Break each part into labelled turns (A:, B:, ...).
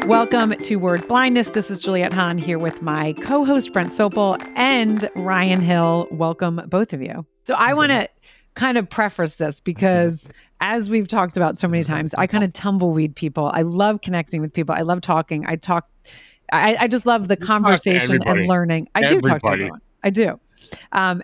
A: Welcome to Word Blindness. This is Juliette Hahn here with my co-host Brent Sopel and Ryan Hill. Welcome, both of you. So I want to kind of preface this because as we've talked about so many times, I kind of tumbleweed people. I love connecting with people. I love talking. I just love the conversation and learning. I do talk to everyone. I do.
B: And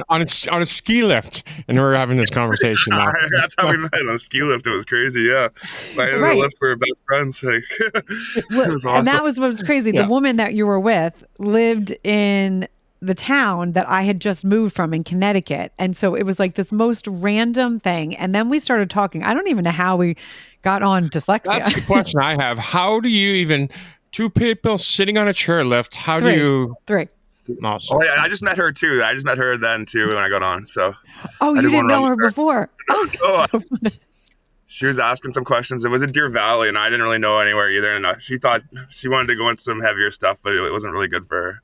B: on a ski lift, and we're having this conversation now.
C: That's how we met, on a ski lift. It was crazy, yeah. The lift, we were best friends. Like, it was awesome.
A: And that was what was crazy. Yeah. The woman that you were with lived in the town that I had just moved from in Connecticut. And so it was like this most random thing. And then we started talking. I don't even know how we got on dyslexia.
B: That's the question I have. How do you even, two people sitting on a chairlift, how do you...
A: Three.
C: Awesome. Oh yeah, I just met her too. I just met her then too when I got on. So.
A: Oh, you didn't know her before? Oh,
C: she was asking some questions. It was in Deer Valley, and I didn't really know anywhere either. And she thought she wanted to go into some heavier stuff, but it wasn't really good for her.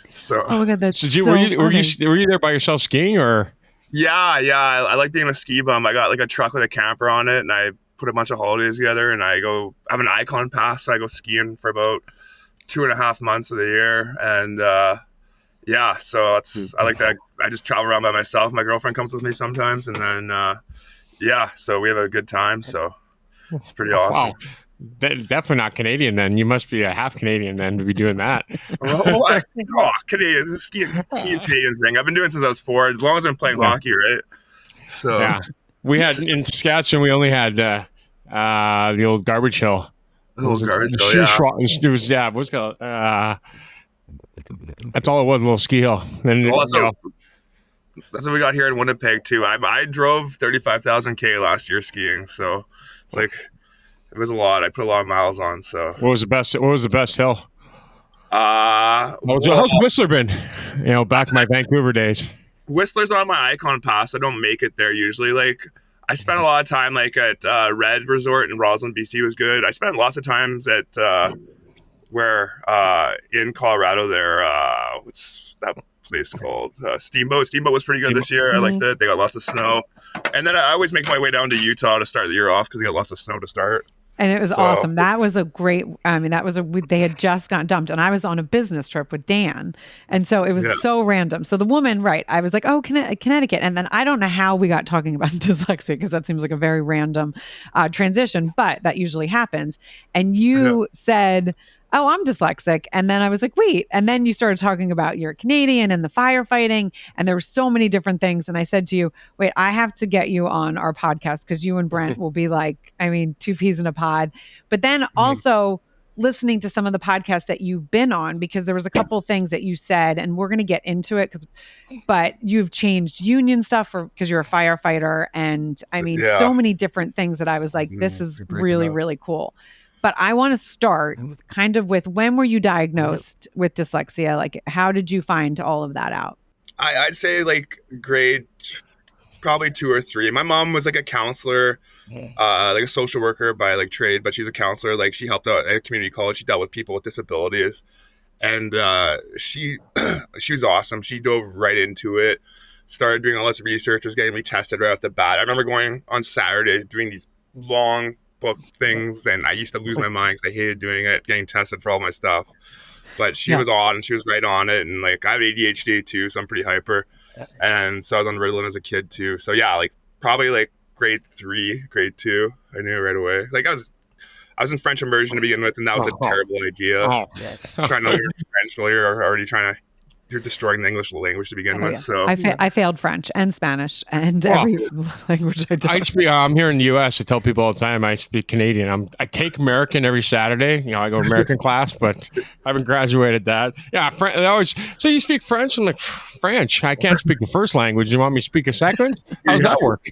C: So.
A: Oh my God, that's
B: were you there by yourself skiing or?
C: Yeah. I like being a ski bum. I got like a truck with a camper on it, and I put a bunch of holidays together. And I have an Icon pass, so I go skiing for about 2.5 months of the year, and. Yeah, so I like that. I just travel around by myself. My girlfriend comes with me sometimes, and then so we have a good time. So it's pretty awesome.
B: Wow, definitely not Canadian then. You must be a half Canadian then to be doing that.
C: Canadian, ski Canadian thing. I've been doing it since I was 4. As long as I'm playing hockey, right? So
B: yeah, we had in Saskatchewan. We only had the old garbage hill.
C: The old garbage hill.
B: It was what's it called? That's all it was, a little ski hill. And
C: that's what we got here in Winnipeg too. I drove 35,000 K last year skiing, so it's like it was a lot. I put a lot of miles on. So
B: what was the best hill? How's Whistler been? Back in my Vancouver days.
C: Whistler's not on my Icon pass. I don't make it there usually. Like I spent a lot of time like at Red Resort in Roslyn, BC was good. I spent lots of times at where in Colorado there, what's that place called? Steamboat. Steamboat was pretty good this year. I liked it. They got lots of snow. And then I always make my way down to Utah to start the year off because they got lots of snow to start.
A: And it was awesome. That was a great, they had just gotten dumped and I was on a business trip with Dan. And so it was so random. So the woman, right, I was like, oh, Connecticut. And then I don't know how we got talking about dyslexia because that seems like a very random transition, but that usually happens. And you said, oh, I'm dyslexic. And then I was like, wait. And then you started talking about you're Canadian and the firefighting. And there were so many different things. And I said to you, wait, I have to get you on our podcast because you and Brent will be like, two peas in a pod. But then also listening to some of the podcasts that you've been on, because there was a couple of things that you said, and we're going to get into it, but you've changed union stuff because you're a firefighter. And so many different things that I was like, this is really, really cool. But I want to start kind of with when were you diagnosed with dyslexia? Like, how did you find all of that out?
C: I'd say like grade probably 2 or 3. My mom was like a counselor, like a social worker by like trade, but she was a counselor. Like she helped out at a community college. She dealt with people with disabilities, and she was awesome. She dove right into it, started doing all this research, was getting me tested right off the bat. I remember going on Saturdays doing these long book things, and I used to lose my mind because I hated doing it, getting tested for all my stuff. But she was on, and she was right on it. And like I have ADHD too, so I'm pretty hyper, and so I was on Ritalin as a kid too. So yeah, like probably like grade 3, grade 2, I knew right away. Like I was in French immersion to begin with, and that was a terrible idea. Trying to learn French while you're already you're destroying the English language to begin with. So
A: I failed French and Spanish and every language I taught.
B: I'm here in the U.S. I tell people all the time I speak Canadian. I take American every Saturday. I go to American class, but I haven't graduated that. Yeah, so you speak French? I'm like, French? I can't speak the first language. You want me to speak a second? How does that work?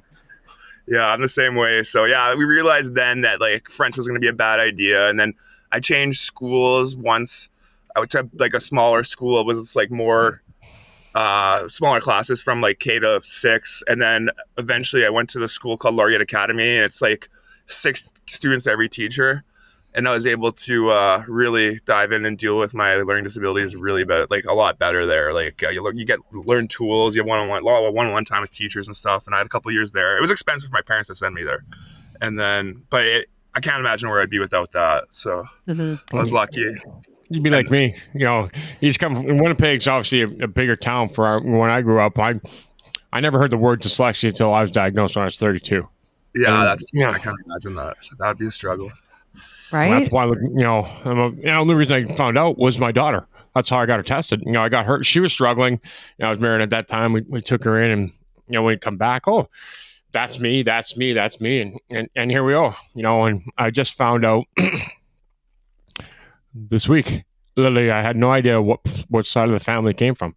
C: Yeah, I'm the same way. So yeah, we realized then that like French was going to be a bad idea, and then I changed schools once. I went to like a smaller school. It was like more smaller classes from like K to 6. And then eventually I went to the school called Laureate Academy, and it's like 6 students to every teacher. And I was able to really dive in and deal with my learning disabilities really like a lot better there. Like you learn tools, you have one-on-one time with teachers and stuff. And I had a couple of years there. It was expensive for my parents to send me there. And then, I can't imagine where I'd be without that. So I was lucky.
B: You'd be like me, he's come from Winnipeg's obviously a bigger town when I grew up. I never heard the word dyslexia until I was diagnosed when I was 32.
C: Yeah,
B: And,
C: I can't imagine that. That would be a struggle.
A: Right.
B: That's why, the only reason I found out was my daughter. That's how I got her tested. I got her. She was struggling. I was married at that time. We took her in, and when we come back, oh, that's me, and here we are. And I just found out this week. Literally, I had no idea what side of the family it came from.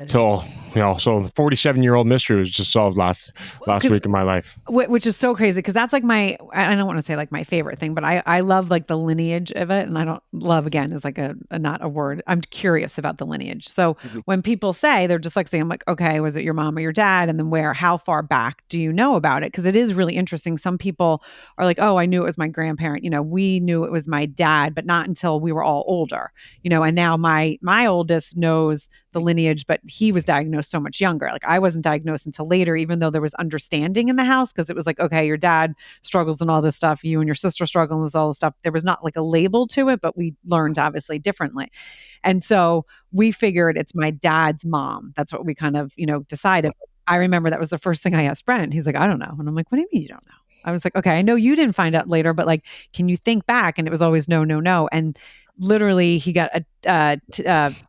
B: So the 47-year-old mystery was just solved last week in my life.
A: Which is so crazy because that's like I don't want to say like my favorite thing, but I love like the lineage of it. And I don't love, again, is like a not a word. I'm curious about the lineage. So when people say they're dyslexic, I'm like, okay, was it your mom or your dad? And then how far back do you know about it? Because it is really interesting. Some people are like, oh, I knew it was my grandparent. We knew it was my dad, but not until we were all older, and now my oldest knows the lineage, but he was diagnosed so much younger. Like I wasn't diagnosed until later, even though there was understanding in the house, because it was like, okay, your dad struggles and all this stuff. You and your sister struggle with all this stuff. There was not like a label to it, but we learned obviously differently. And so we figured it's my dad's mom. That's what we kind of, decided. I remember that was the first thing I asked Brent. He's like, I don't know. And I'm like, what do you mean you don't know? I was like, okay, I know you didn't find out later, but like, can you think back? And it was always no, no, no. And literally he got a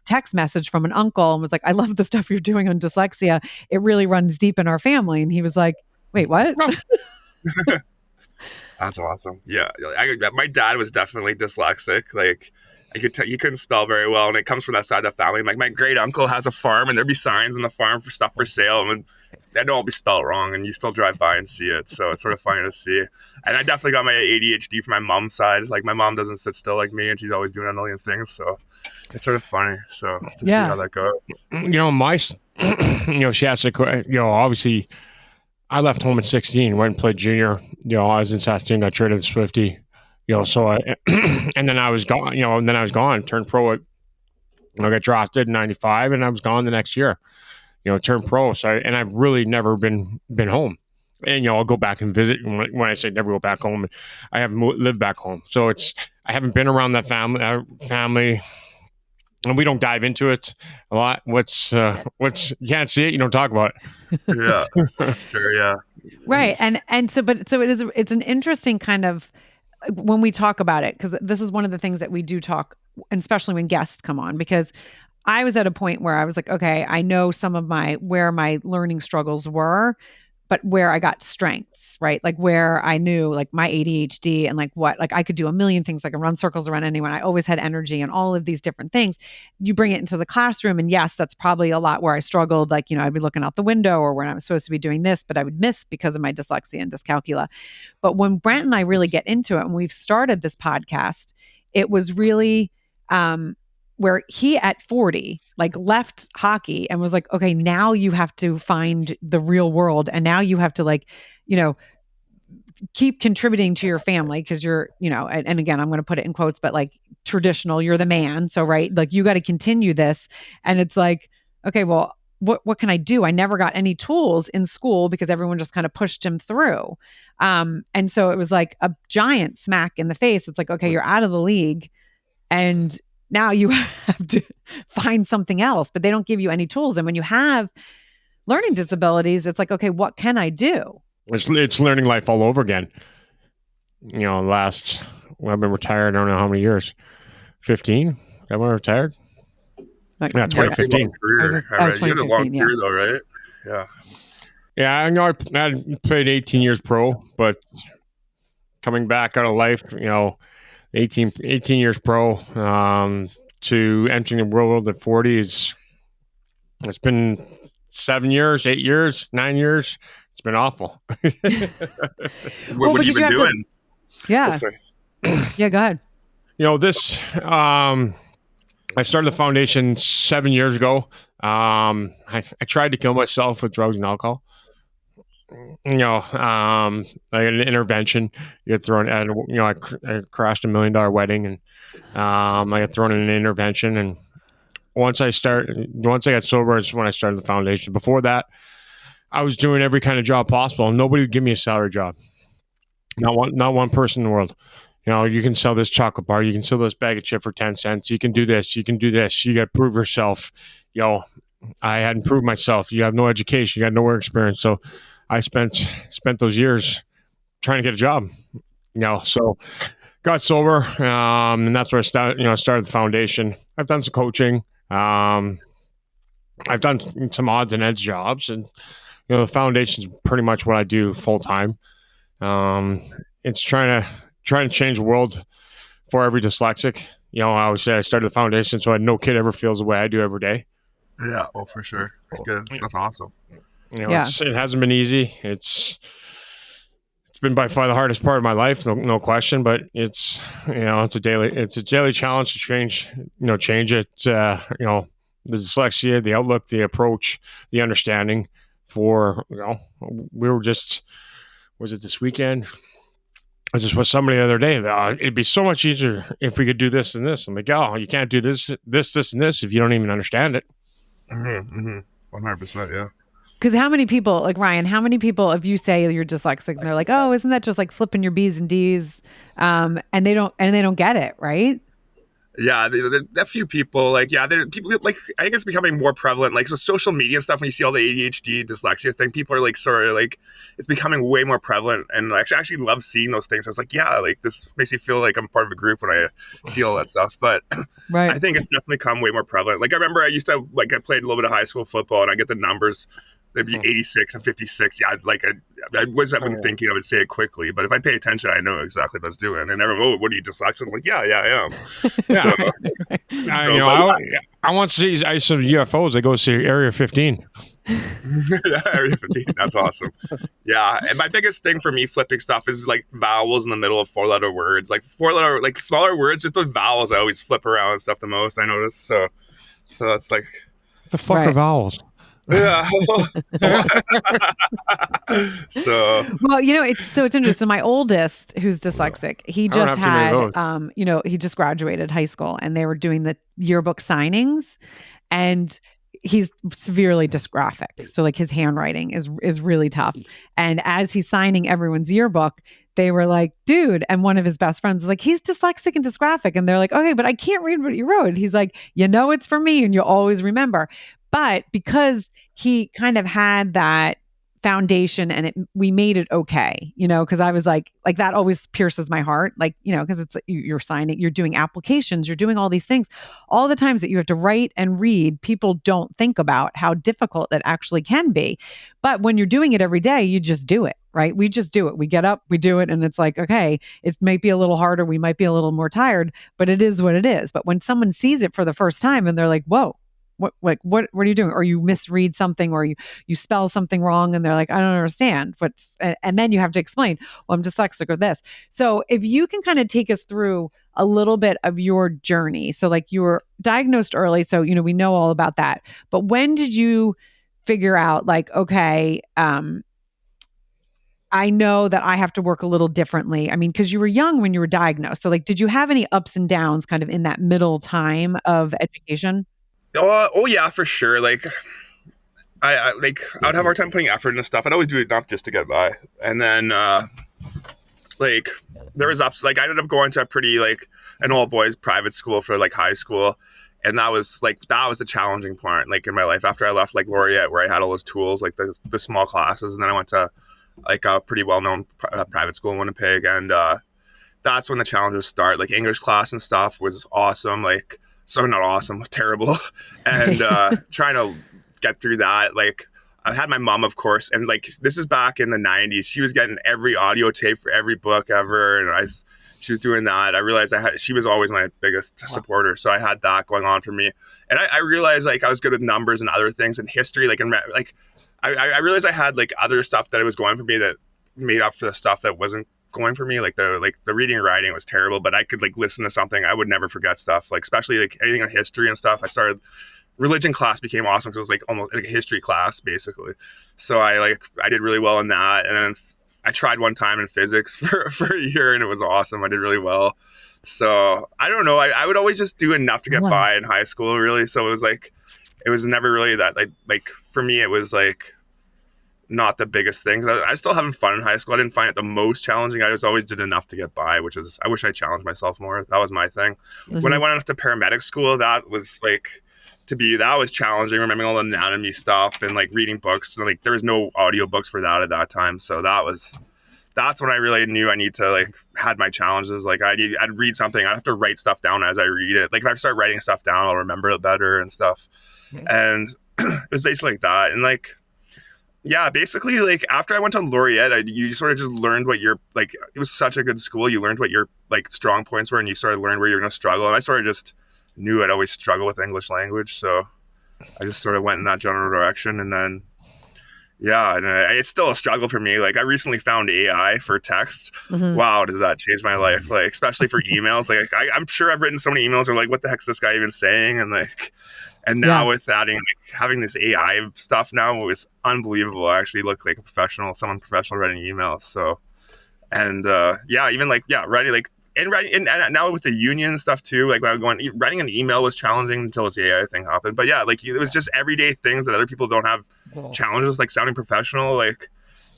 A: text message from an uncle and was like, I love the stuff you're doing on dyslexia. It really runs deep in our family. And he was like, wait, what?
C: That's awesome. Yeah. My dad was definitely dyslexic. Like I could he couldn't spell very well. And it comes from that side of the family. Like my great uncle has a farm and there'd be signs on the farm for stuff for sale. And they'd all be spelled wrong and you still drive by and see it. So it's sort of funny to see. And I definitely got my ADHD from my mom's side. Like my mom doesn't sit still like me and she's always doing a million things. So it's sort of funny. So to see how that goes.
B: She asked obviously I left home at 16, went and played junior. I was in Saskatoon, got traded to Swifty. So and then I was gone, turned pro at, got drafted in 95 and I was gone the next year. Turned pro. So I've really never been home. And I'll go back and visit. When I say never go back home, I haven't lived back home. So I haven't been around that family, and we don't dive into it a lot. What's you can't see it, you don't talk about it.
C: Yeah, sure, yeah,
A: right. And it's an interesting kind of when we talk about it, because this is one of the things that we do talk, especially when guests come on, because I was at a point where I was like, okay, I know where my learning struggles were, but where I got strengths, right? Like where I knew like my ADHD and like I could do a million things. I could run circles around anyone. I always had energy and all of these different things. You bring it into the classroom and yes, that's probably a lot where I struggled. Like, I'd be looking out the window or when I was supposed to be doing this, but I would miss because of my dyslexia and dyscalculia. But when Brent and I really get into it and we've started this podcast, it was really, where he at 40 like left hockey and was like, okay, now you have to find the real world and now you have to like, keep contributing to your family because you're, and again, I'm going to put it in quotes, but like traditional, you're the man. So, right. Like you got to continue this. And it's like, okay, well, what can I do? I never got any tools in school because everyone just kind of pushed him through. And so it was like a giant smack in the face. It's like, okay, you're out of the league and now you have to find something else, but they don't give you any tools. And when you have learning disabilities, it's like, okay, what can I do?
B: It's learning life all over again. I've been retired, I don't know how many years. 15? I've been retired?
A: Like,
B: 2015.
C: You had a long career though, right? Yeah.
B: Yeah, I know I played 18 years pro, but coming back out of life, 18 years pro to entering the world at 40 it's been 7 years, 8 years, 9 years. It's been awful.
C: What have you been doing?
A: Yeah. Yeah, go ahead.
B: I started the foundation 7 years ago. I tried to kill myself with drugs and alcohol. I had an intervention. You get thrown at, I crashed $1 million wedding and I got thrown in an intervention. And once I got sober, is when I started the foundation. Before that, I was doing every kind of job possible and nobody would give me a salary job. Not one person in the world. You know, you can sell this chocolate bar, you can sell this bag of chip for 10 cents. You can do this, you can do this. You got to prove yourself. You know, I hadn't proved myself. You have no education, you got no work experience. So I spent those years trying to get a job. You know, so got sober, and that's where I started the foundation. I've done some coaching. I've done some odds and ends jobs, and the foundation's pretty much what I do full time. It's trying to change the world for every dyslexic. You know, I always say I started the foundation so no kid ever feels the way I do every day.
C: Yeah, oh, for sure. That's good. That's awesome.
B: You know, it hasn't been easy. It's been by far the hardest part of my life, no question. But it's a daily challenge to change it. The dyslexia, the outlook, the approach, the understanding. We were just, was it this weekend? I just with somebody the other day. It'd be so much easier if we could do this and this. I'm like, oh, you can't do this, and this if you don't even understand it.
C: 100%, yeah.
A: Because how many people, like Ryan, if you say you're dyslexic and they're like, oh, isn't that just like flipping your B's and D's? And they don't get it, right?
C: Yeah, there are a few people there are people like, I think it's becoming more prevalent. Like, so social media and stuff, when you see all the ADHD dyslexia thing, people are like, sort of like, it's becoming way more prevalent. And I actually love seeing those things. I was like, yeah, like this makes me feel like I'm part of a group when I see all that stuff. But
A: right.
C: I think it's definitely become way more prevalent. Like, I remember I used to, I played a little bit of high school football, and I get the numbers. They'd be 86 and 56. Yeah, I wasn't thinking I would say it quickly, but if I pay attention, I know exactly what I was doing. And everyone, oh, what are you, dyslexic? I'm like, yeah, I am.
B: I want to see some UFOs. I go see Area 15.
C: Area 15. That's awesome. Yeah, and my biggest thing for me flipping stuff is like vowels in the middle of 4-letter words. Like 4-letter, like smaller words, just those vowels I always flip around and stuff the most, I notice. So that's like,
B: the fuck are vowels?
C: Yeah. So
A: well, it's interesting. So my oldest, who's dyslexic, he just had he just graduated high school, and they were doing the yearbook signings, and he's severely dysgraphic. So like his handwriting is really tough. And as he's signing everyone's yearbook, they were like, dude, and one of his best friends was like, he's dyslexic and dysgraphic. And they're like, okay, but I can't read what you wrote. He's like, it's for me, and you'll always remember. But because he kind of had that foundation, and we made it okay, because I was like that always pierces my heart, because it's you're signing, you're doing applications, you're doing all these things, all the times that you have to write and read. People don't think about how difficult it actually can be. But when you're doing it every day, you just do it, right? We just do it. We get up, we do it, and it's like, okay, it might be a little harder, we might be a little more tired, but it is what it is. But when someone sees it for the first time and they're like, whoa, what are you doing? Or you misread something, or you spell something wrong, and they're like, I don't understand. And then you have to explain, well, I'm dyslexic or this. So if you can kind of take us through a little bit of your journey. So like, you were diagnosed early, so we know all about that. But when did you figure out like, okay, I know that I have to work a little differently? I mean, because you were young when you were diagnosed. So like, did you have any ups and downs kind of in that middle time of education?
C: Oh yeah, for sure. Like, I would have a hard time putting effort into stuff. I'd always do enough just to get by. And then there was ups. Like, I ended up going to a pretty an all boys private school for high school, and that was the challenging part in my life. After I left Laureate, where I had all those tools, the small classes, and then I went to a pretty well known private school in Winnipeg, and that's when the challenges start. English class and stuff was awesome. So not awesome, terrible. And trying to get through that. I had my mom, of course, and this is back in the 90s. She was getting every audio tape for every book ever, and she was doing that. I realized she was always my biggest supporter, so I had that going on for me. And I realized I was good with numbers and other things and history. I realized I had other stuff that was going for me that made up for the stuff that wasn't going for me. The reading and writing was terrible, but I could listen to something. I would never forget stuff, especially anything on history and stuff. I started religion class, became awesome because it was almost a history class basically. So I did really well in that, and then I tried one time in physics for a year, and it was awesome. I did really well. So I don't know, I would always just do enough to get by in high school, really. So it was never really that for me it was not the biggest thing. I was still having fun in high school. I didn't find it the most challenging. I was always did enough to get by, which is, I wish I challenged myself more. That was my thing. When I
A: Mhm.
C: went off to paramedic school, that was like, that was challenging, remembering all the anatomy stuff and like reading books. And, like, there was no audiobooks for that at that time. So that's when I really knew I need to, like, had my challenges. Like, I'd read something, I'd have to write stuff down as I read it. Like, if I start writing stuff down, I'll remember it better and stuff. And it was basically like that. And like, yeah, basically, like, after I went to Laureate, you sort of just learned what your, like, it was such a good school. You learned what your, like, strong points were, and you sort of learned where you're going to struggle. And I sort of just knew I'd always struggle with English language. So I just sort of went in that general direction. And then, yeah, and it's still a struggle for me. Like, I recently found AI for texts.
A: Mhm.
C: Wow, does that change my life? Like, especially for emails. Like, I'm sure I've written so many emails where, like, what the heck's this guy even saying? And like, and
A: Yeah.
C: now with adding, like, having this AI stuff now, it was unbelievable. I actually look like someone professional writing emails. So, and yeah, even like, yeah, writing, like, and now with the union stuff too, like, when I was going, writing an email was challenging until this AI thing happened. But yeah, like, it was just everyday things that other people don't have challenges, like sounding professional, like,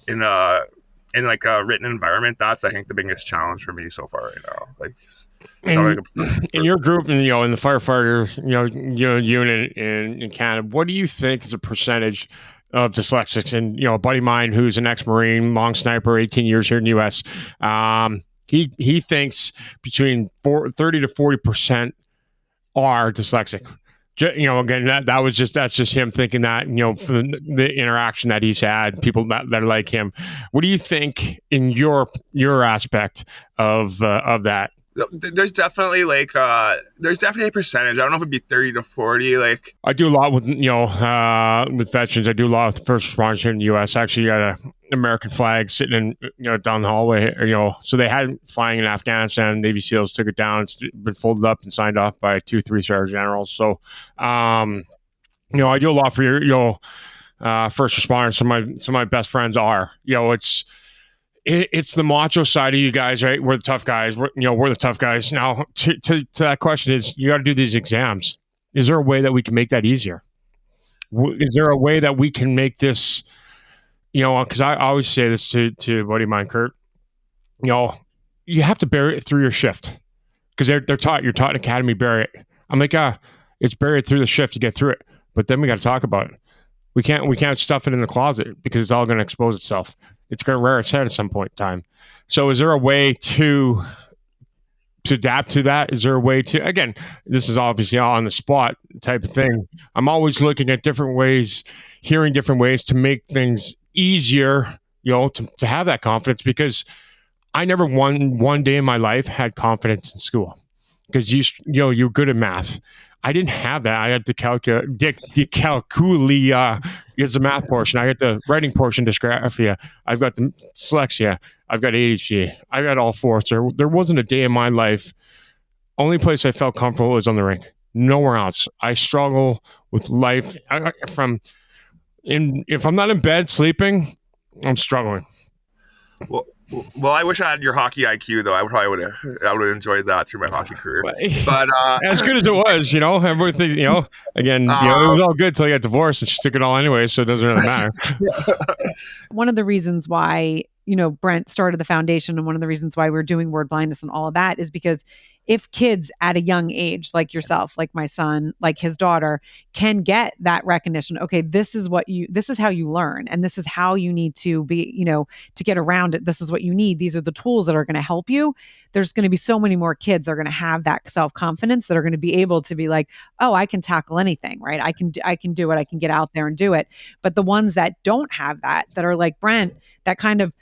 C: in like a written environment. That's, I think, the biggest challenge for me so far right now. Like,
B: And in your group, and in the firefighter, unit in Canada, what do you think is a percentage of dyslexics? And a buddy of mine who's an ex-Marine, long sniper, 18 years here in the U.S. He thinks between 30 to 40% are dyslexic. Again, that's just him thinking that, from the interaction that he's had, people that are like him. What do you think in your aspect of that?
C: There's definitely like there's definitely a percentage. I don't know if it'd be 30 to 40. Like,
B: I do a lot with with veterans. I do a lot with first responders here in the U.S. I actually got an American flag sitting in down the hallway. So they had flying in Afghanistan. Navy SEALs took it down. It's been folded up and signed off by 2 3-star generals. So I do a lot for your first responders. Some of my best friends are. It's the macho side of you guys, right? We're the tough guys. We're the tough guys. Now, to that question is, you got to do these exams. Is there a way that we can make that easier? Is there a way that we can make this, because I always say this to a buddy of mine, Kurt, you have to bury it through your shift, because you're taught in academy, bury it. I'm like, it's buried through the shift to get through it. But then we got to talk about it. We can't stuff it in the closet, because it's all going to expose itself. It's going to rear its head at some point in time. So is there a way to adapt to that? Is there a way to, again, this is obviously all on the spot type of thing. I'm always looking at different ways, hearing different ways to make things easier, to have that confidence, because I never one day in my life had confidence in school, because you're good at math. I didn't have that. I had to dyscalculia is the math portion. I got the writing portion, dysgraphia. I've got the dyslexia. I've got ADHD. I got all four. So there wasn't a day in my life. Only place I felt comfortable was on the rink. Nowhere else. I struggle with life. If I'm not in bed sleeping, I'm struggling.
C: Well, I wish I had your hockey IQ, though. I would have enjoyed that through my hockey career. But
B: as good as it was, everybody thinks, again, it was all good till I got divorced, and she took it all anyway, so it doesn't really matter.
A: One of the reasons why, Brent started the foundation, and one of the reasons why we're doing word blindness and all of that, is because if kids at a young age, like yourself, like my son, like his daughter, can get that recognition, okay, this is how you learn, and this is how you need to be, to get around it. This is what you need. These are the tools that are going to help you. There's going to be so many more kids that are going to have that self-confidence, that are going to be able to be like, oh, I can tackle anything, right? I can do it. I can get out there and do it. But the ones that don't have that are like Brent, that kind of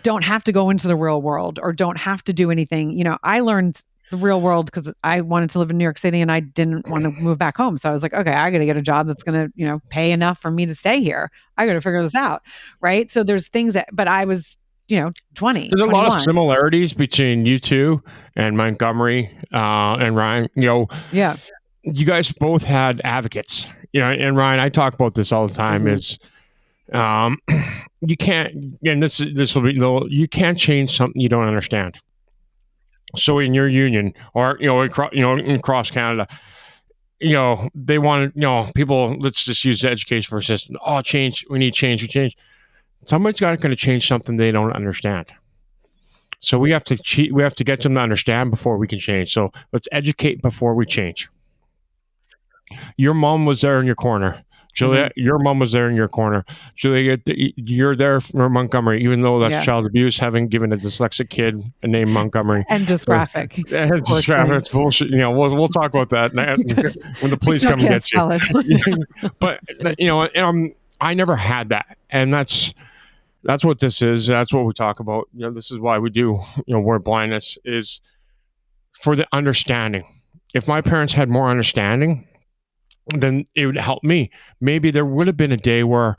A: don't have to go into the real world, or don't have to do anything. I learned the real world because I wanted to live in New York City, and I didn't want to move back home. So I was like, okay, I got to get a job that's going to, pay enough for me to stay here. I got to figure this out. Right. So there's things but I was, 20.
B: There's
A: 21.
B: a lot of similarities between you two and Montgomery and Ryan.
A: Yeah.
B: You guys both had advocates. And Ryan, I talk about this all the time. Is you can't, and this will be, you can't change something you don't understand. So in your union, or across Canada, they want people. Let's just use the education for a system. Oh, change. We need change. We change. Somebody's got going to change something they don't understand. So we have to we have to get them to understand before we can change. So let's educate before we change. Your mom was there in your corner. Juliet, your mom was there in your corner. Juliet, you're there for Montgomery, even though that's child abuse, having given a dyslexic kid a name Montgomery.
A: And dysgraphic.
B: It's dysgraphic. It's bullshit. We'll talk about that when the police come and get you. But, I never had that. And that's what this is. That's what we talk about. This is why we do, word blindness is for the understanding. If my parents had more understanding, then it would help me. Maybe there would have been a day where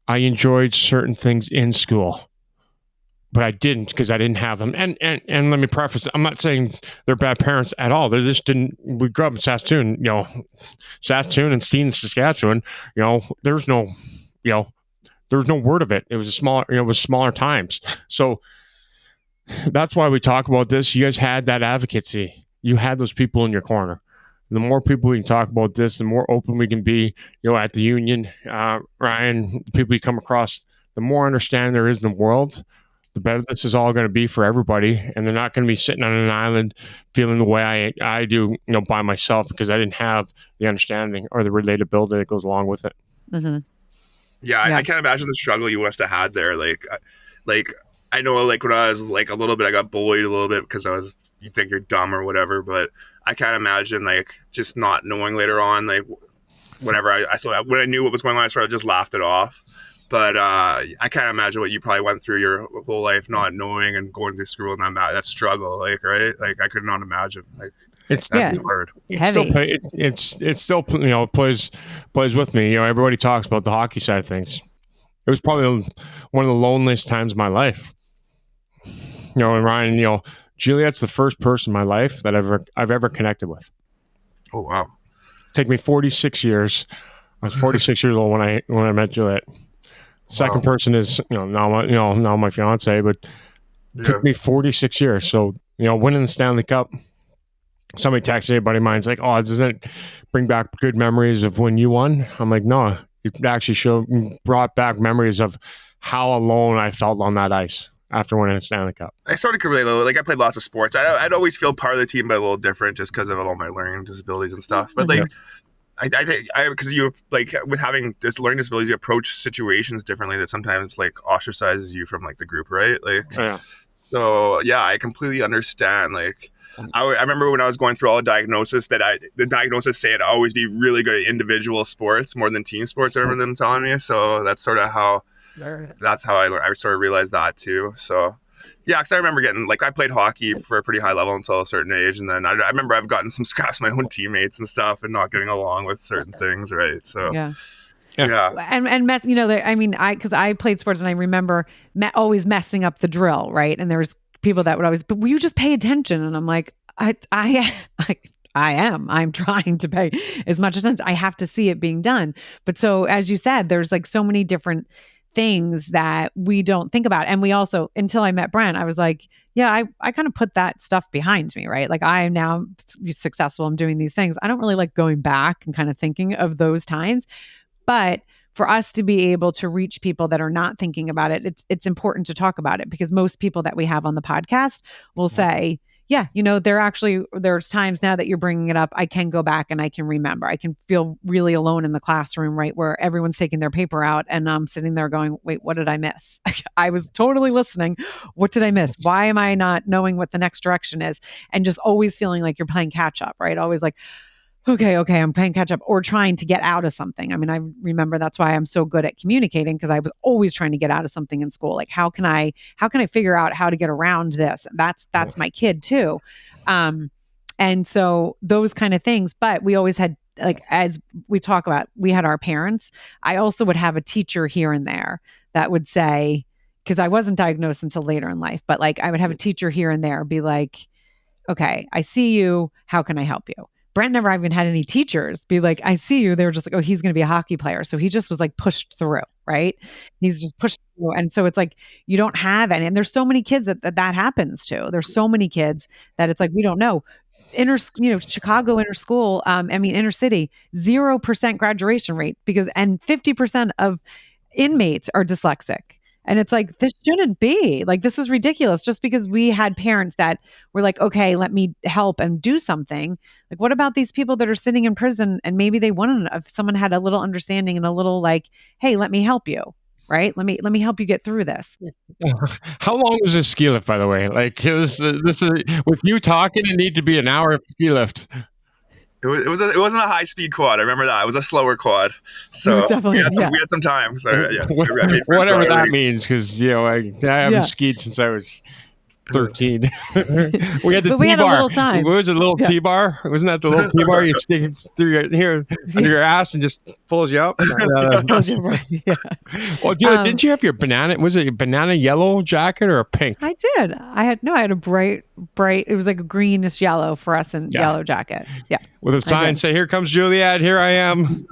B: I enjoyed certain things in school, but I didn't because I didn't have them. And let me preface it. I'm not saying they're bad parents at all. They just didn't. We grew up in Saskatoon, Saskatoon and Steen, Saskatchewan. There's no word of it. It was smaller times. So that's why we talk about this. You guys had that advocacy. You had those people in your corner. The more people we can talk about this, the more open we can be, at the union, Ryan, the people you come across, the more understanding there is in the world, the better this is all going to be for everybody. And they're not going to be sitting on an island feeling the way I do, by myself because I didn't have the understanding or the relatability that goes along with it.
A: Mm-hmm.
C: Yeah, I can't imagine the struggle you must have had there. Like I know, like when I was like a little bit, I got bullied a little bit because you think you're dumb or whatever, but I can't imagine like just not knowing later on, like whenever when I knew what was going on, I sort of just laughed it off. But I can't imagine what you probably went through your whole life not knowing and going through school and that struggle, like, right? Like I could not imagine. Like that'd be hard.
A: It's
B: still plays with me. Everybody talks about the hockey side of things. It was probably one of the loneliest times of my life. And Ryan, Juliet's the first person in my life that I've ever connected with.
C: Oh wow!
B: Take me 46 years. I was 46 years old when I met Juliet. Second person is now my fiance, but it took me 46 years. So winning the Stanley Cup. Somebody texted a buddy of mine's like, "Oh, doesn't it bring back good memories of when you won?" I'm like, "No, it actually brought back memories of how alone I felt on that ice." After winning a Stanley Cup.
C: I sort of could relate a little. Like I played lots of sports. I'd always feel part of the team, but a little different just because of all my learning disabilities and stuff. But like, I think because you like with having this learning disabilities, you approach situations differently that sometimes like ostracizes you from like the group, right? Like, so yeah, I completely understand. Like, I remember when I was going through all the diagnosis the diagnosis say I'd always be really good at individual sports more than team sports. I remember them telling me. So that's sort of how. That's how I learned. I sort of realized that too. So, yeah, because I remember getting I played hockey for a pretty high level until a certain age, and then I remember I've gotten some scraps with my own teammates and stuff, and not getting along with certain things, right? So,
A: yeah.
B: And
A: because I played sports, and I remember always messing up the drill, right? And there was people that would always, but will you just pay attention? And I'm like, I'm trying to pay as much attention. I have to see it being done. But so, as you said, there's like so many different things that we don't think about. And we also, until I met Brent, I was like, yeah, I kind of put that stuff behind me, right? Like I am now successful. I'm doing these things. I don't really like going back and kind of thinking of those times. But for us to be able to reach people that are not thinking about it, it's important to talk about it because most people that we have on the podcast will say, yeah, there's times now that you're bringing it up, I can go back and I can remember. I can feel really alone in the classroom, right, where everyone's taking their paper out and I'm sitting there going, wait, what did I miss? I was totally listening. What did I miss? Why am I not knowing what the next direction is? And just always feeling like you're playing catch up, right? Always like, okay, I'm playing catch up or trying to get out of something. I mean, I remember that's why I'm so good at communicating because I was always trying to get out of something in school. Like, how can I figure out how to get around this? That's my kid too. And so those kind of things, but we always had, like, as we talk about, we had our parents. I also would have a teacher here and there that would say, because I wasn't diagnosed until later in life, but like I would have a teacher here and there be like, okay, I see you. How can I help you? Brent never even had any teachers be like, I see you. They were just like, oh, he's going to be a hockey player. So he just was like pushed through, right? He's just pushed through. And so it's like, you don't have any. And there's so many kids that happens to. There's so many kids that it's like, we don't know. Chicago inner school, inner city, 0% graduation rate and 50% of inmates are dyslexic. And it's like, this shouldn't be like, this is ridiculous. Just because we had parents that were like, okay, let me help and do something. Like, what about these people that are sitting in prison and maybe they wanted, if someone had a little understanding and a little like, hey, let me help you. Right. Let me help you get through this.
B: How long was this ski lift, by the way? Like, this is with you talking, it need to be an hour of ski lift.
C: It wasn't a high speed quad. I remember that. It was a slower quad.
A: It was
C: So
A: definitely,
C: we had some time. So yeah, I made friends
B: Whatever that
C: already.
B: means, because you know I haven't skied since I was 13. We had the
A: But we had a
B: T-bar.
A: little time.
B: What was it, a little
A: Yeah.
B: T-bar? Wasn't that the little T-bar you stick it through your, here under your ass and just pulls you up?
A: Pulls you right. Yeah.
B: Well, dude, didn't you have your banana? Was it a banana yellow jacket or a pink?
A: I did. I had a bright, it was like a greenish yellow fluorescent yellow jacket. Yeah.
B: With a sign say, "Here comes Juliet. Here I am."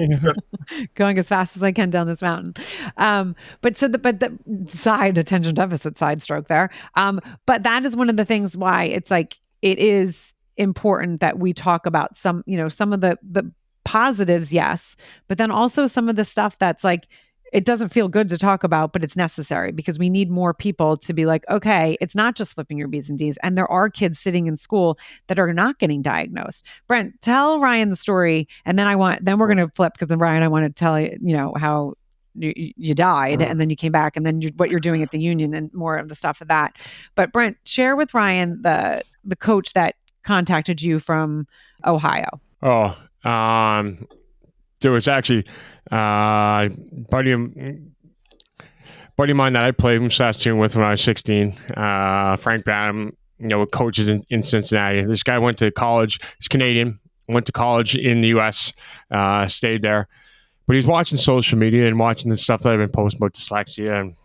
A: Going as fast as I can down this mountain. But the side attention deficit side stroke there. But that is one of the things why it's like, it is important that we talk about some of the positives, yes, but then also some of the stuff that's like, it doesn't feel good to talk about, but it's necessary because we need more people to be like, okay, it's not just flipping your B's and D's. And there are kids sitting in school that are not getting diagnosed. Brent, tell Ryan the story. And then we're going to flip, because then Ryan, I want to tell you, how you died and then you came back, and then what you're doing at the union and more of the stuff of that. But Brent, share with Ryan the coach that contacted you from Ohio.
B: Oh, there was actually buddy of mine that I played in Saskatoon with when I was 16, Frank Badham, coaches in Cincinnati. This guy went to college. He's Canadian, went to college in the U.S., stayed there. But he's watching social media and watching the stuff that I've been posting about dyslexia. And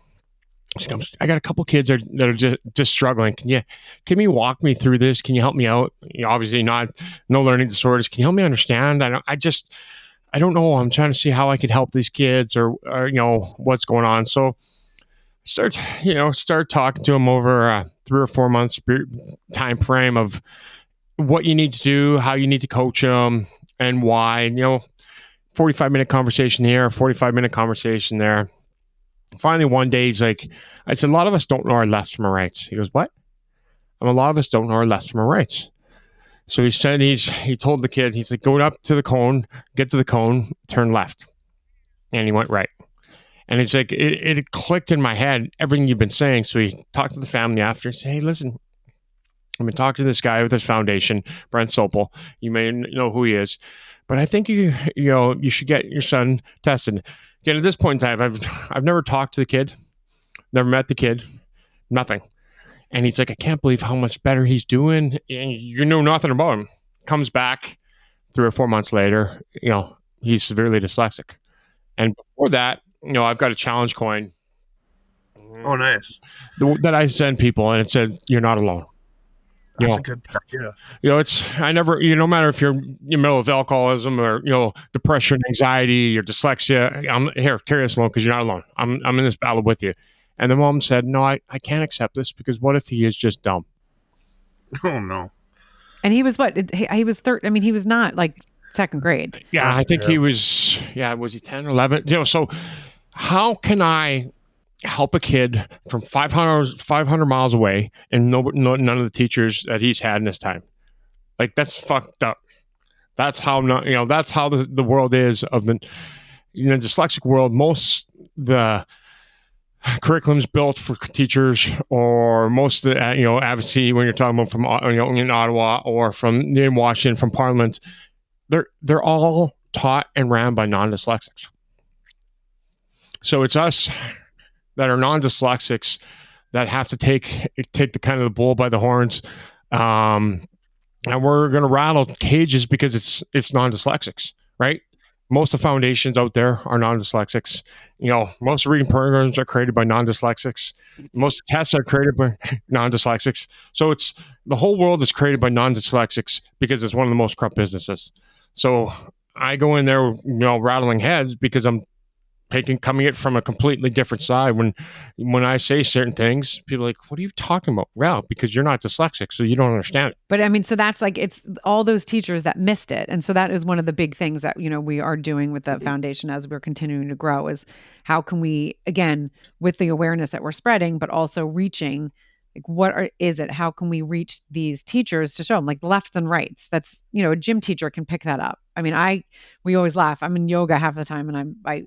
B: he comes, I got a couple kids that are just struggling. Can you walk me through this? Can you help me out? Obviously no learning disorders. Can you help me understand? I don't know. I'm trying to see how I could help these kids or what's going on. So start talking to them over a 3 or 4 months time frame of what you need to do, how you need to coach them, and why. 45-minute conversation here, 45-minute conversation there. Finally, one day he's like, I said, a lot of us don't know our lefts from our rights. He goes, what? A lot of us don't know our lefts from our rights. So he said, he told the kid, he's like, go up to the cone, get to the cone, turn left. And he went right. And it's like, it clicked in my head, everything you've been saying. So he talked to the family after and said, hey, listen, I've been talking to this guy with his foundation, Brent Sopel. You may know who he is. But I think you should get your son tested. Again, at this point in time, I've never talked to the kid, never met the kid, nothing. And he's like, I can't believe how much better he's doing. And you know nothing about him. Comes back 3 or 4 months later, he's severely dyslexic. And before that, I've got a challenge coin.
C: Oh, nice.
B: That I send people, and it said, you're not alone.
C: That's a good idea.
B: No matter if you're in the middle of alcoholism or, depression, anxiety, or dyslexia, I'm here, carry this alone because you're not alone. I'm in this battle with you. And the mom said, no, I can't accept this because what if he is just dumb?
C: Oh, no.
A: And he was what? He was third. I mean, he was not like second grade.
B: Yeah, I think he was, was he 10 or 11? So how can I help a kid from 500 miles away and none of the teachers that he's had in this time? Like, that's fucked up. That's how that's how the world is of the dyslexic world. Most the curriculum's built for teachers, or most of the advocacy when you're talking about from in Ottawa or from in Washington, from Parliament, they're all taught and ran by non-dyslexics. So it's us that are non-dyslexics that have to take the kind of the bull by the horns, and we're going to rattle cages because it's non-dyslexics, right? Most of the foundations out there are non-dyslexics. Most reading programs are created by non-dyslexics. Most tests are created by non-dyslexics. So it's the whole world is created by non-dyslexics because it's one of the most corrupt businesses. So I go in there, rattling heads because I'm coming it from a completely different side. When I say certain things, people are like, what are you talking about? Well, because you're not dyslexic, so you don't understand it.
A: But I mean, so that's like, it's all those teachers that missed it. And so that is one of the big things that, we are doing with the foundation as we're continuing to grow, is how can we, again, with the awareness that we're spreading, but also reaching, like, is it, how can we reach these teachers to show them, like, left and rights? That's, a gym teacher can pick that up. I mean, we always laugh. I'm in yoga half the time and I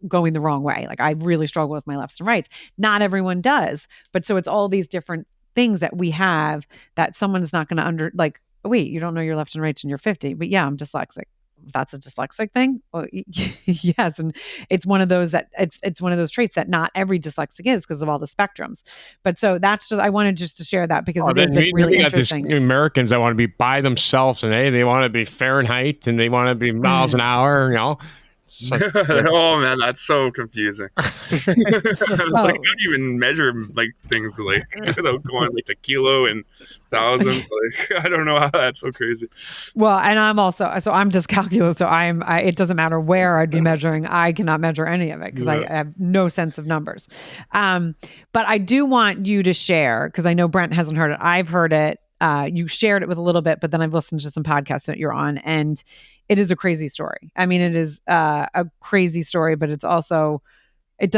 A: going the wrong way. Like, I really struggle with my lefts and rights. Not everyone does, but so it's all these different things that we have that someone's not going to like, oh, wait, you don't know your left and rights and you're 50, but yeah, I'm dyslexic. That's a dyslexic thing. Well, yes. And it's one of those it's one of those traits that not every dyslexic is, because of all the spectrums. But so that's just, I wanted just to share that, because it is like really interesting.
B: These Americans that want to be by themselves, and they want to be Fahrenheit, and they want to be miles an hour,
C: Oh man, that's so confusing. I was like, how do you even measure like things like without going like to kilo and thousands? Like, I don't know how that's so crazy.
A: Well, and I'm dyscalculic, so it doesn't matter where I'd be measuring. I cannot measure any of it because I have no sense of numbers. But I do want you to share, because I know Brent hasn't heard it. I've heard it. You shared it with a little bit, but then I've listened to some podcasts that you're on, and it is a crazy story. I mean, it is a crazy story, but it's also, it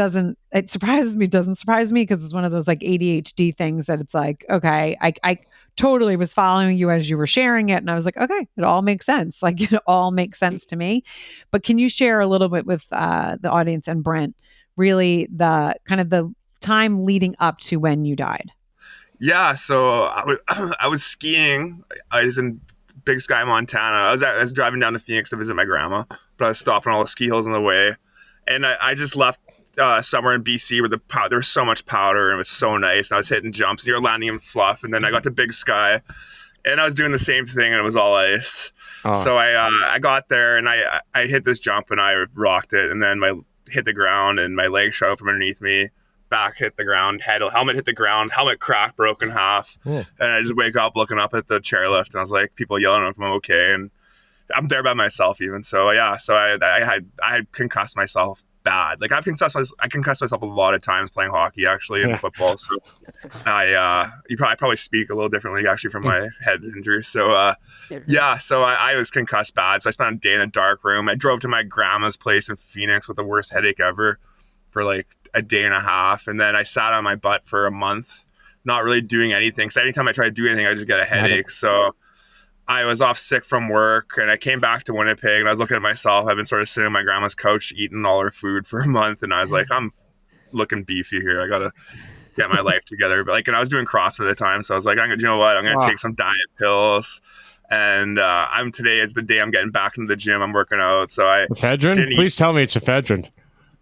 A: surprises me, doesn't surprise me, because it's one of those like ADHD things that it's like, okay, I totally was following you as you were sharing it, and I was like, okay, it all makes sense. Like, it all makes sense to me. But can you share a little bit with the audience and Brent, really the kind of the time leading up to when you died?
C: Yeah, so I was skiing. I was in Big Sky, Montana. I was driving down to Phoenix to visit my grandma, but I was stopping all the ski hills on the way. And I just left somewhere in BC where there was so much powder and it was so nice. And I was hitting jumps and you were landing in fluff. And then I got to Big Sky and I was doing the same thing and it was all ice. Oh. So I got there and I hit this jump and I rocked it. And then hit the ground and my leg shot out from underneath me. Back hit the ground, helmet hit the ground, helmet cracked, broke in half. And I just wake up looking up at the chairlift and I was like, people yelling if I'm okay. And I'm there by myself even. So yeah, so I had concussed myself bad. Like I concussed myself a lot of times playing hockey actually and football. So I probably speak a little differently actually from my head injury. So so I was concussed bad. So I spent a day in a dark room. I drove to my grandma's place in Phoenix with the worst headache ever for like a day and a half, and then I sat on my butt for a month, not really doing anything. So anytime I try to do anything, I just get a headache. So I was off sick from work, and I came back to Winnipeg, and I was looking at myself. I've been sort of sitting on my grandma's couch, eating all her food for a month, and I was like, I'm looking beefy here. I gotta get my life together. But and I was doing CrossFit at the time, so I was like, you know what? I'm gonna take some diet pills. And today is the day I'm getting back into the gym. I'm working out. So
B: ephedrine? Please tell me it's ephedrine.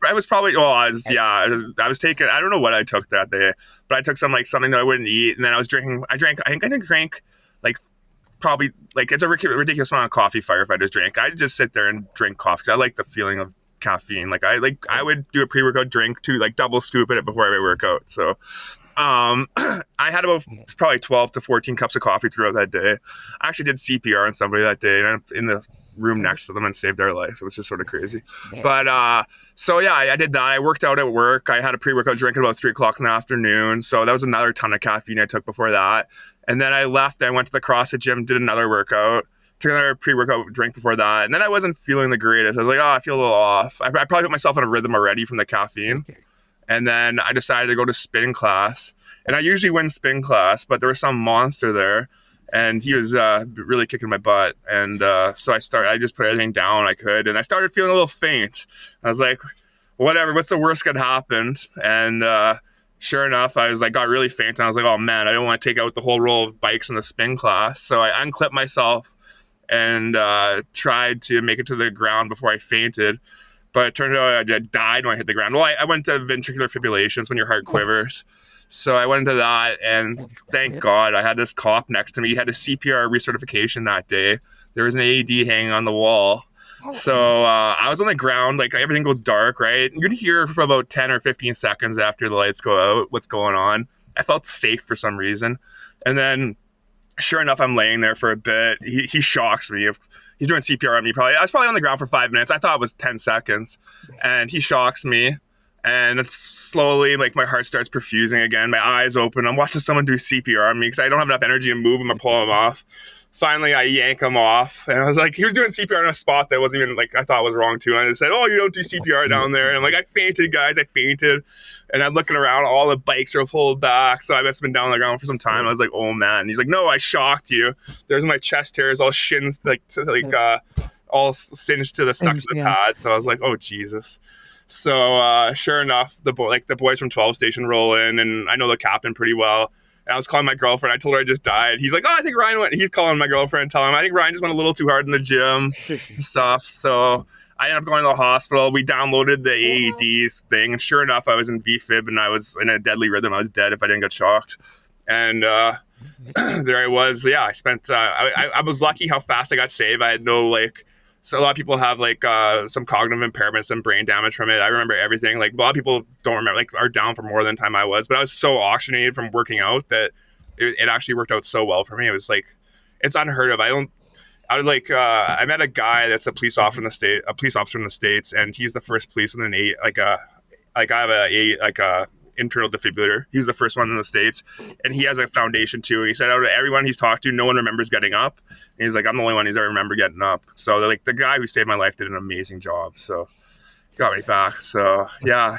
C: I was probably, I was taking, I don't know what I took that day, but I took something that I wouldn't eat. And then I think I drank like probably like it's a ridiculous amount of coffee Firefighters drink. I just sit there and drink coffee because I like the feeling of caffeine. Like I would do a pre-workout drink to like double scoop it before I work out. So I had about probably 12 to 14 cups of coffee throughout that day. I actually did CPR on somebody that day and in the room next to them and saved their life. It was just sort of crazy. But so yeah, I did that. I worked out at work. I had a pre-workout drink at about 3:00 in the afternoon. So that was another ton of caffeine I took before that. And then I left. I went to the CrossFit gym, did another workout, took another pre-workout drink before that. And then I wasn't feeling the greatest. I was like, I feel a little off. I probably put myself in a rhythm already from the caffeine. And then I decided to go to spin class. And I usually win spin class, but there was some monster there. And he was really kicking my butt. And so I just put everything down I could. And I started feeling a little faint. I was like, whatever, what's the worst could happen? And sure enough, I got really faint. And I was like, oh man, I don't want to take out the whole row of bikes in the spin class. So I unclipped myself and tried to make it to the ground before I fainted. But it turned out I died when I hit the ground. Well, I went to ventricular fibrillations when your heart quivers. So I went into that, and thank God I had this cop next to me. He had a CPR recertification that day. There was an AED hanging on the wall. So I was on the ground, like everything goes dark, right? You can hear for about 10 or 15 seconds after the lights go out what's going on. I felt safe for some reason. And then, sure enough, I'm laying there for a bit. He shocks me. he's doing CPR on me. I was probably on the ground for 5 minutes. I thought it was 10 seconds, and he shocks me. And it's slowly, like, my heart starts perfusing again. My eyes open. I'm watching someone do CPR on me because I don't have enough energy to move him or pull him off. Finally, I yank him off. And I was like, he was doing CPR in a spot that wasn't even, like, I thought was wrong, too. And I just said, oh, you don't do CPR down there. And I'm like, I fainted, guys. I fainted. And I'm looking around. All the bikes are pulled back. So I must have been down on the ground for some time. I was like, oh, man. And he's like, no, I shocked you. There's my chest hairs, all shins, all singed to the suction of the pad. So I was like, oh, Jesus. So sure enough, the boys from 12 Station roll in, and I know the captain pretty well. And I was calling my girlfriend. I told her I just died. He's like, oh, I think Ryan went. He's calling my girlfriend, telling him I think Ryan just went a little too hard in the gym and stuff. So I ended up going to the hospital. We downloaded the AEDs thing, and sure enough, I was in VFib and I was in a deadly rhythm. I was dead if I didn't get shocked. And there I was. Yeah, I spent. I was lucky how fast I got saved. I had no So a lot of people have some cognitive impairments and brain damage from it. I remember everything. Like a lot of people don't remember, are down for more than time I was. But I was so oxygenated from working out that it actually worked out so well for me. It was like, it's unheard of. I met a guy that's a police officer in the States, and he's the first police with I have a internal defibrillator. He was the first one in the States, and he has a foundation too. And he said out of everyone he's talked to, no one remembers getting up. And he's like, I'm the only one who's ever remember getting up. So the guy who saved my life did an amazing job. So he got me back. So yeah.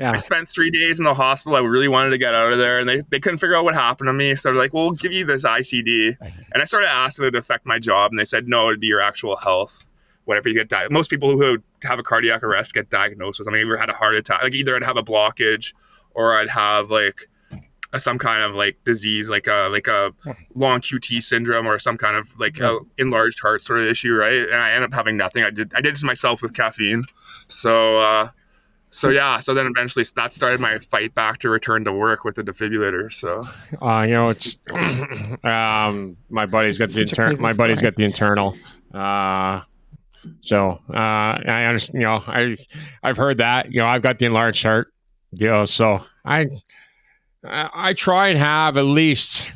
C: I spent 3 days in the hospital. I really wanted to get out of there, and they couldn't figure out what happened to me. So they're like, well, we'll give you this ICD. And I started asking if it would affect my job, and they said, no, it'd be your actual health. Whatever you get diagnosed. Most people who have a cardiac arrest get diagnosed with something. I either had a heart attack, either I'd have a blockage, or I'd have some kind of disease, like a long QT syndrome, or some kind of enlarged heart sort of issue, right? And I ended up having nothing. I did this myself with caffeine. So then eventually that started my fight back to return to work with the defibrillator. So
B: it's my buddy's got the internal. So I understand. I've heard that. I've got the enlarged heart. So I try and have at least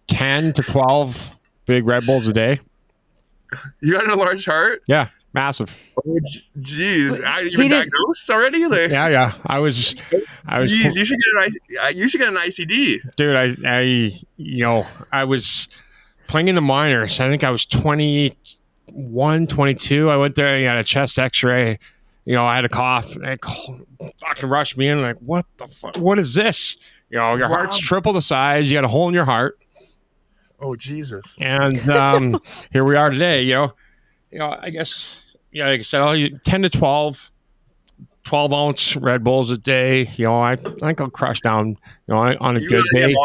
B: 10 to 12 big Red Bulls a day.
C: You got an enlarged heart?
B: Yeah, massive.
C: Oh, geez, you been diagnosed already?
B: Yeah. I was.
C: Jeez, you should get an ICD,
B: dude. I was playing in the minors. I think I was 21, 22. I went there. I got a chest X-ray. I had a cough. It fucking rushed me in. Like, what the fuck? What is this? Your heart's triple the size. You got a hole in your heart.
C: Oh, Jesus.
B: And here we are today. I guess, like I said, 10 to 12 ounce Red Bulls a day. I think I'll crush down, on a good day.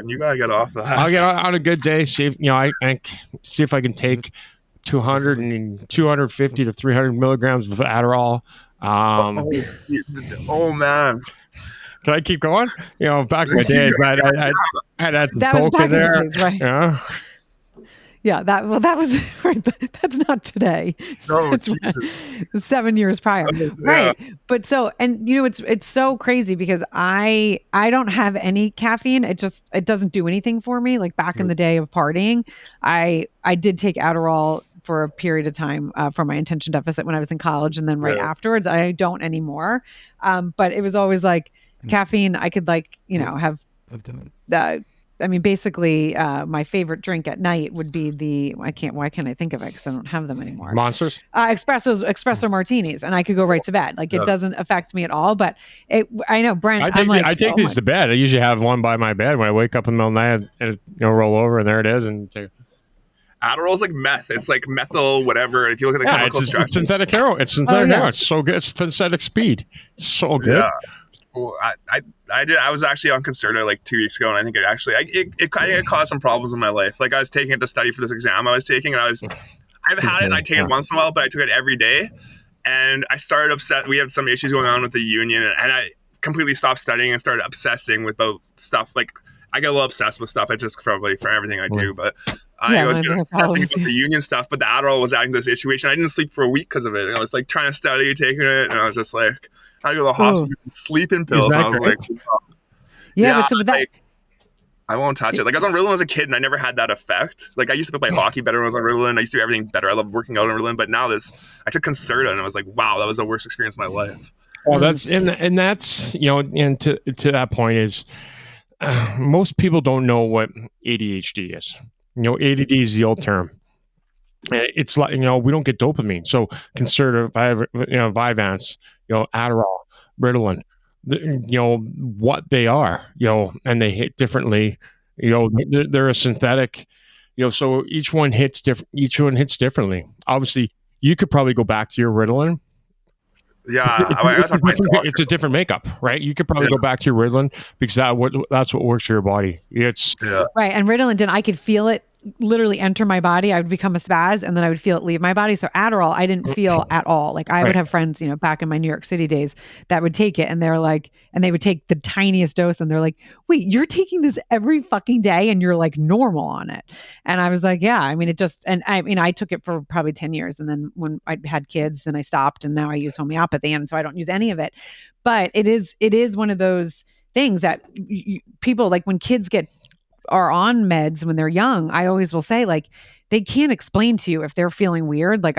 C: You gotta get off that.
B: I'll get on a good day. See if, I see if I can take 250 to 300 milligrams of Adderall.
C: Oh man.
B: Can I keep going? Back in my day, but I had that
A: was back in
B: there.
A: the days, right?
B: Yeah.
A: Yeah, that was right. That's not today.
C: No,
A: that's
C: Jesus.
A: 7 years prior, right? But it's so crazy because I don't have any caffeine. It doesn't do anything for me. Like back in the day of partying, I did take Adderall for a period of time for my attention deficit when I was in college, and then afterwards, I don't anymore. But it was always like caffeine. I could have basically, my favorite drink at night would be why can't I think of it because I don't have them anymore?
B: Monsters?
A: Espresso martinis, and I could go right to bed. It doesn't affect me at all, but I know, Brent,
B: I take these to bed. I usually have one by my bed when I wake up in the middle of the night and roll over, and there it is. And
C: Adderall's like meth. It's like methyl whatever. If you look at the chemical structure.
B: It's synthetic heroin. It's synthetic heroin. It's so good. It's synthetic speed. It's so good. Yeah.
C: Well, I was actually on Concerta 2 weeks ago, and I think it caused some problems in my life. I was taking it to study for this exam I was taking, and I've had it and I take it once in a while, but I took it every day, and I started upset. We had some issues going on with the union, and I completely stopped studying and started obsessing about stuff. I get a little obsessed with stuff. It's just probably for everything I do, but I was obsessing about the union stuff. But the Adderall was adding to this situation. I didn't sleep for a week because of it. And I was trying to study, taking it, and I was just I had to go to the hospital with sleeping pills. I was I won't touch it. Like I was on Ritalin as a kid, and I never had that effect. Like I used to play hockey better when I was on Ritalin. I used to do everything better. I love working out on Ritalin, but now I took Concerta, and I was like, wow, that was the worst experience of my life.
B: Well, that's and to that point is most people don't know what ADHD is. ADD is the old term. It's like we don't get dopamine, so Concerta, Vyvanse, Adderall, Ritalin, what they are, and they hit differently. They're a synthetic, so each one hits different. Each one hits differently. Obviously, you could probably go back to your Ritalin.
C: Yeah, I talk to my doctor.
B: It's a different makeup, right? You could probably go back to your Ritalin because that's what works for your body. It's
A: right. And Ritalin I could feel it literally enter my body. I would become a spaz and then I would feel it leave my body. So Adderall, I didn't feel at all. Like I would have friends, back in my New York City days that would take it and they're like, and they would take the tiniest dose and they're like, wait, you're taking this every fucking day and you're like normal on it. And I was like, yeah, I mean, I took it for probably 10 years. And then when I had kids, then I stopped and now I use homeopathy. And so I don't use any of it, but it is one of those things that people like when kids are on meds when they're young, I always will say like they can't explain to you if they're feeling weird. Like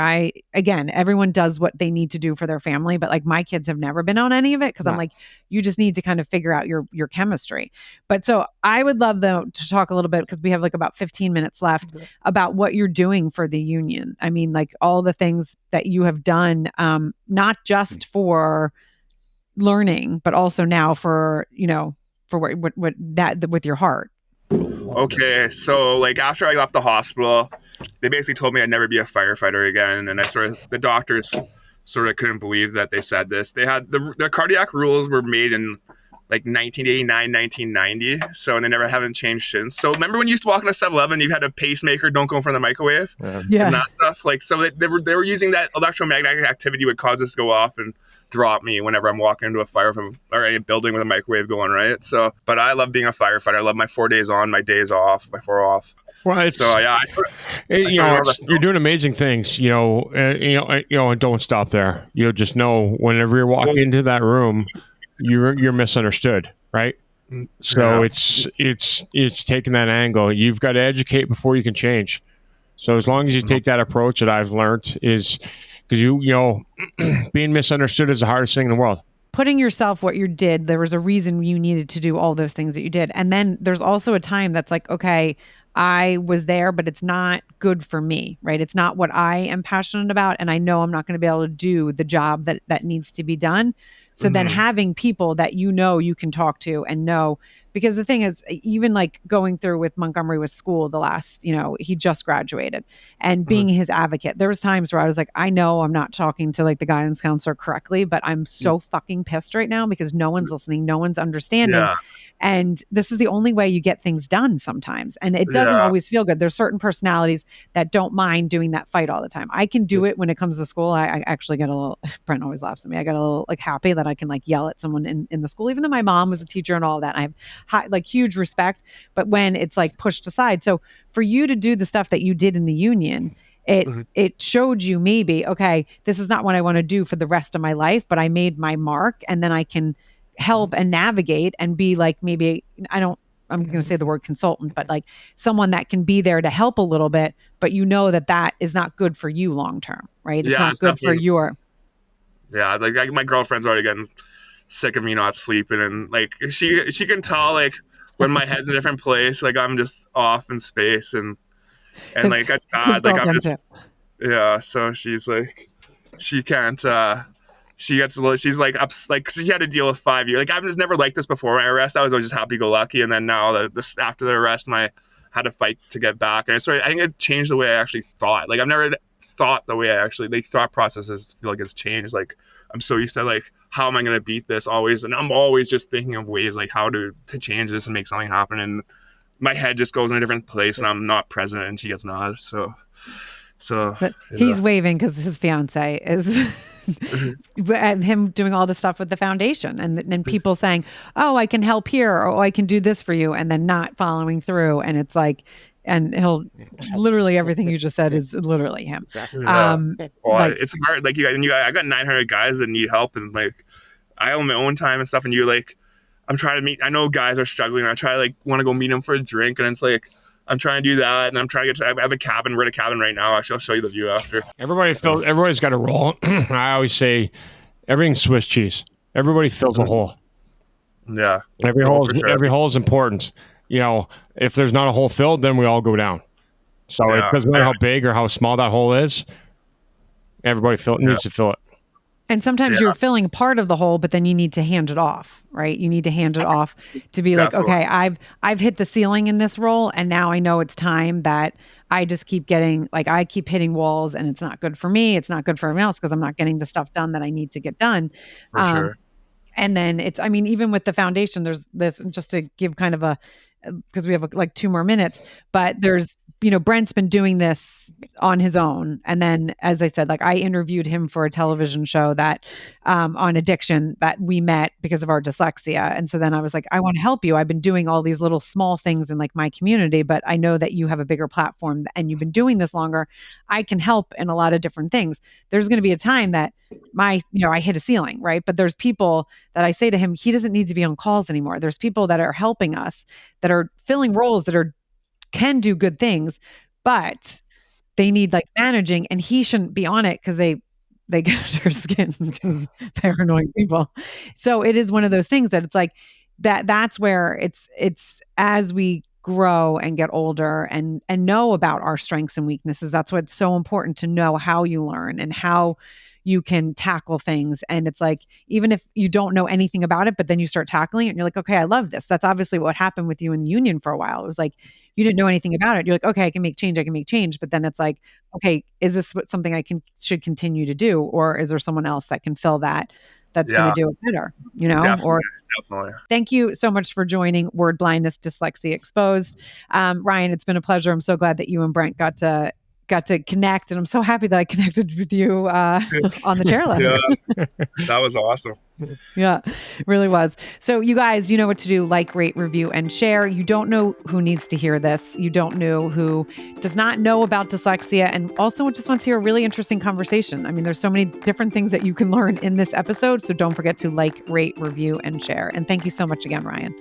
A: everyone does what they need to do for their family, but like my kids have never been on any of it because I'm like, you just need to kind of figure out your chemistry. But so I would love though to talk a little bit because we have like about 15 minutes left about what you're doing for the union. I mean, like all the things that you have done, not just for learning, but also now for what that with your heart.
C: Okay, so like after I left the hospital, they basically told me I'd never be a firefighter again, and the doctors sort of couldn't believe that they said this. They had the cardiac rules were made in like 1989, 1990, so and they never haven't changed since. So remember when you used to walk in a 7-Eleven, you had a pacemaker, don't go in front of the microwave, and that stuff. Like so, they were using that electromagnetic activity would cause this to go off and drop me whenever I'm walking into a fire or a building with a microwave going, right? So, but I love being a firefighter. I love my 4 days on, my days off, my 4 off.
B: Well,
C: so yeah,
B: you're doing amazing things, and don't stop there. Just know whenever you're walking into that room, you're misunderstood, right? So it's taking that angle. You've got to educate before you can change. So as long as you take that approach that I've learned is because being misunderstood is the hardest thing in the world.
A: Putting yourself what you did, there was a reason you needed to do all those things that you did. And then there's also a time that's like, okay, I was there, but it's not good for me, right? It's not what I am passionate about. And I know I'm not going to be able to do the job that needs to be done. So then having people that you can talk to and know, because the thing is, even like going through with Montgomery with school, the last, he just graduated and being his advocate, there was times where I was like, I know I'm not talking to like the guidance counselor correctly, but I'm so fucking pissed right now because no one's listening. No one's understanding. Yeah. And this is the only way you get things done sometimes. And it doesn't always feel good. There's certain personalities that don't mind doing that fight all the time. I can do it when it comes to school. I actually get a little, Brent always laughs at me. I get a little like happy that I can like yell at someone in the school, even though my mom was a teacher and all of that. And I have like huge respect, but when it's like pushed aside. So for you to do the stuff that you did in the union, it showed you maybe, okay, this is not what I want to do for the rest of my life, but I made my mark and then I can help and navigate and be like, maybe I'm going to say the word consultant, but like someone that can be there to help a little bit, but that is not good for you long-term, right? It's not good for your.
C: Yeah. Like my girlfriend's already getting sick of me not sleeping. And like, she can tell like when my head's in a different place, like I'm just off in space and like, that's bad. Like I'm just, so she's like, she can't, she's like up, like she had to deal with 5 years. Like I was never like this before my arrest. I was always just happy-go-lucky, and then now after the arrest, I had to fight to get back. And so I think it changed the way I actually thought. Like I've never thought the way I actually. The thought processes feel like it's changed. Like I'm so used to like how am I going to beat this always, and I'm always just thinking of ways like how to change this and make something happen. And my head just goes in a different place, and I'm not present, and she gets mad. So
A: he's waving because his fiance is. And him doing all the stuff with the foundation and people saying, oh, I can help here, or oh, I can do this for you, and then not following through. And it's like, and he'll literally everything you just said is literally him.
C: It's hard. Like I got 900 guys that need help, and like I own my own time and stuff, and you like I'm trying to meet, I know guys are struggling. I try to like want to go meet them for a drink, and it's like, I'm trying to do that, and I'm trying to get to, I have a cabin. We're at a cabin right now. Actually, I'll show you the view after.
B: Everybody's got a role. I always say everything's Swiss cheese. Everybody fills a hole.
C: Yeah.
B: Every
C: Oh,
B: hole,
C: for sure.
B: every hole is important. You know, if there's not a hole filled, then we all go down. So it doesn't matter how big or how small that hole is. Everybody needs to fill it.
A: And sometimes you're filling part of the hole, but then you need to hand it off, right? You need to hand it off to be like, okay, I've hit the ceiling in this role, and now I know it's time that I just keep getting, like, I keep hitting walls, and it's not good for me. It's not good for everyone else because I'm not getting the stuff done that I need to get done.
C: For sure.
A: And then it's, I mean, even with the foundation, there's this, just to give kind of a, because we have like 2 more minutes, but there's, you know, Brent's been doing this on his own. And then, as I said, like I interviewed him for a television show that on addiction that we met because of our dyslexia. And so then I was like, I want to help you. I've been doing all these little small things in like my community, but I know that you have a bigger platform and you've been doing this longer. I can help in a lot of different things. There's going to be a time that I hit a ceiling, right? But there's people that I say to him, he doesn't need to be on calls anymore. There's people that are helping us, that are filling roles, that can do good things, but they need like managing, and he shouldn't be on it because they get under his skin because they're annoying people. So it is one of those things that it's like that's where it's as we grow and get older and know about our strengths and weaknesses. That's why it's so important to know how you learn and how you can tackle things. And it's like, even if you don't know anything about it, but then you start tackling it and you're like, okay, I love this. That's obviously what happened with you in the union for a while. It was like, you didn't know anything about it. You're like, okay, I can make change. But then it's like, okay, is this something I should continue to do? Or is there someone else that can fill that's going to do it better, you know?
C: Definitely.
A: Thank you so much for joining Word Blindness Dyslexia Exposed. Ryan, it's been a pleasure. I'm so glad that you and Brent got to connect, and I'm so happy that I connected with you on the chairlift.
C: Yeah, that was awesome.
A: Yeah, really was. So you guys, you know what to do: like, rate, review, and share. You don't know who needs to hear this. You don't know who does not know about dyslexia, and also just wants to hear a really interesting conversation. I mean, there's so many different things that you can learn in this episode. So don't forget to like, rate, review, and share. And thank you so much again, Ryan.